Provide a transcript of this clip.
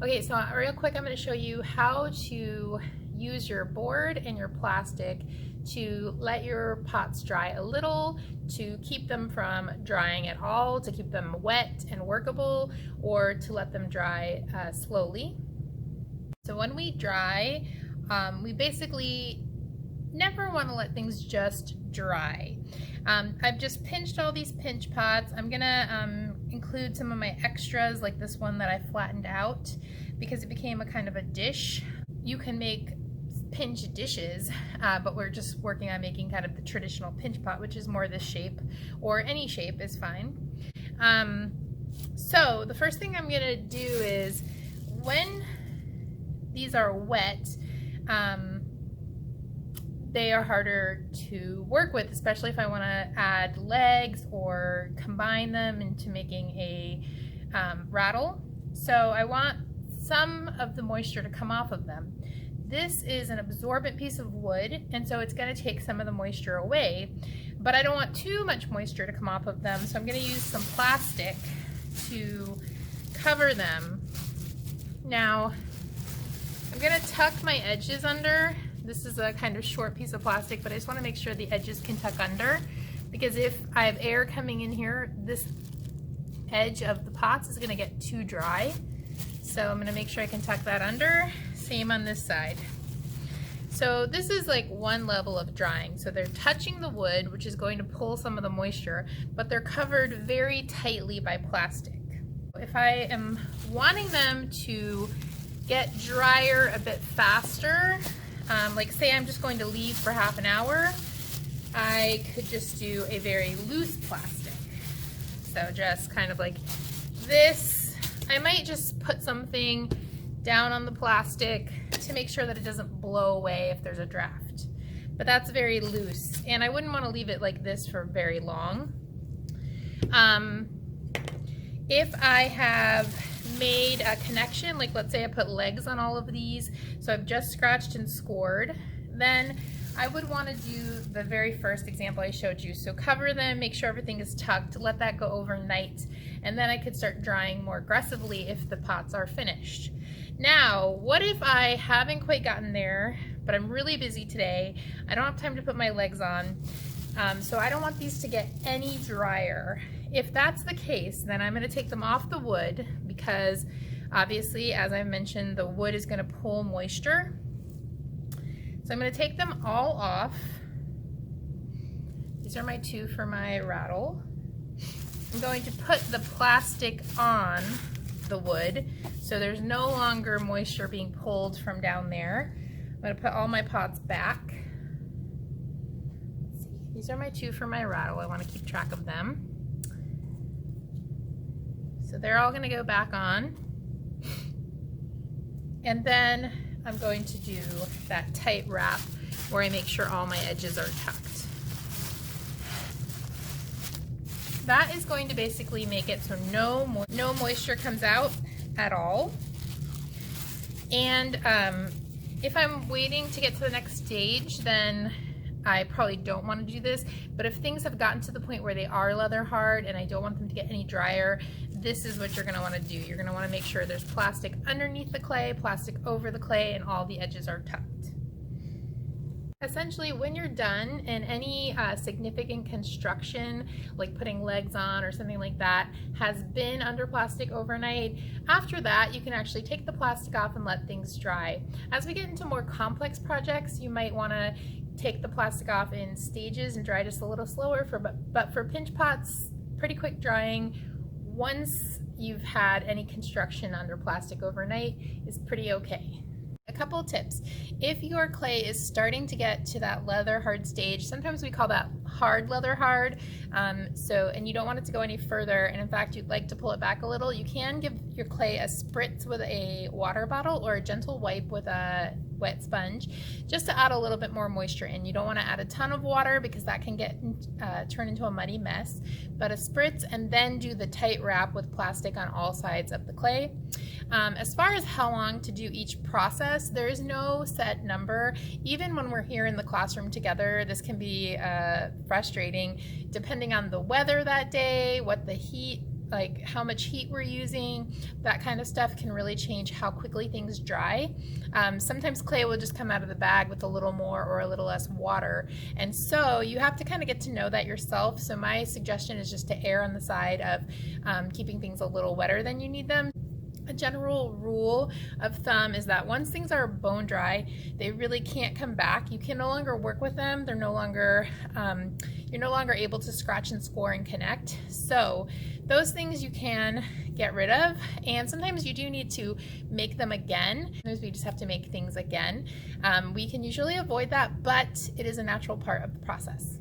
Okay, so real quick, I'm going to show you how to use your board and your plastic to let your pots dry a little, to keep them from drying at all, to keep them wet and workable, or to let them dry slowly. So when we dry, we basically never want to let things just dry. I've just pinched all these pinch pots. I'm gonna include some of my extras, like this one that I flattened out, because it became a kind of a dish. You can make pinch dishes, but we're just working on making kind of the traditional pinch pot, which is more this shape, or any shape is fine. So the first thing I'm gonna do is, when these are wet, they are harder to work with, especially if I want to add legs or combine them into making a rattle. So I want some of the moisture to come off of them. This is an absorbent piece of wood, and so it's going to take some of the moisture away, but I don't want too much moisture to come off of them, so I'm going to use some plastic to cover them. Now, I'm going to tuck my edges under. This is a kind of short piece of plastic, but I just want to make sure the edges can tuck under, because if I have air coming in here, this edge of the pots is going to get too dry. So I'm going to make sure I can tuck that under. Same on this side. So this is like one level of drying. So they're touching the wood, which is going to pull some of the moisture, but they're covered very tightly by plastic. If I am wanting them to get drier a bit faster, like say I'm just going to leave for half an hour, I could just do a very loose plastic. So just kind of like this. I might just put something down on the plastic to make sure that it doesn't blow away if there's a draft. But that's very loose, and I wouldn't want to leave it like this for very long. If I have made a connection, like let's say I put legs on all of these, so I've just scratched and scored, then I would want to do the very first example I showed you. So cover them, make sure everything is tucked, let that go overnight, and then I could start drying more aggressively if the pots are finished. Now, what if I haven't quite gotten there, but I'm really busy today, I don't have time to put my legs on, so I don't want these to get any drier. If that's the case, then I'm going to take them off the wood, because obviously, as I mentioned, the wood is going to pull moisture. So I'm going to take them all off. These are my two for my rattle. I'm going to put the plastic on the wood, so there's no longer moisture being pulled from down there. I'm going to put all my pots back. Let's see. These are my two for my rattle. I want to keep track of them. So they're all going to go back on. And then I'm going to do that tight wrap where I make sure all my edges are tucked. That is going to basically make it so no moisture comes out at all. And if I'm waiting to get to the next stage, then I probably don't want to do this. But if things have gotten to the point where they are leather hard and I don't want them to get any drier, this is what you're going to want to do. You're going to want to make sure there's plastic underneath the clay, plastic over the clay, and all the edges are tucked. Essentially, when you're done in any significant construction, like putting legs on or something like that, has been under plastic overnight, after that you can actually take the plastic off and let things dry. As we get into more complex projects, you might want to take the plastic off in stages and dry just a little slower, but for pinch pots, pretty quick drying once you've had any construction under plastic overnight is pretty okay. A couple of tips. If your clay is starting to get to that leather hard stage, sometimes we call that hard leather hard, and you don't want it to go any further, and in fact you'd like to pull it back a little, you can give your clay a spritz with a water bottle or a gentle wipe with a wet sponge, just to add a little bit more moisture in. You don't want to add a ton of water because that can get turn into a muddy mess, but a spritz, and then do the tight wrap with plastic on all sides of the clay. As far as how long to do each process, there is no set number. Even when we're here in the classroom together, this can be frustrating depending on the weather that day, what the heat like how much heat we're using. That kind of stuff can really change how quickly things dry. Sometimes clay will just come out of the bag with a little more or a little less water, and so you have to kind of get to know that yourself. So my suggestion is just to err on the side of keeping things a little wetter than you need them. A general rule of thumb is that once things are bone dry, they really can't come back. You can no longer work with them. They're no longer, you're no longer able to scratch and score and connect. So those things you can get rid of, and sometimes you do need to make them again. Sometimes we just have to make things again. We can usually avoid that, but it is a natural part of the process.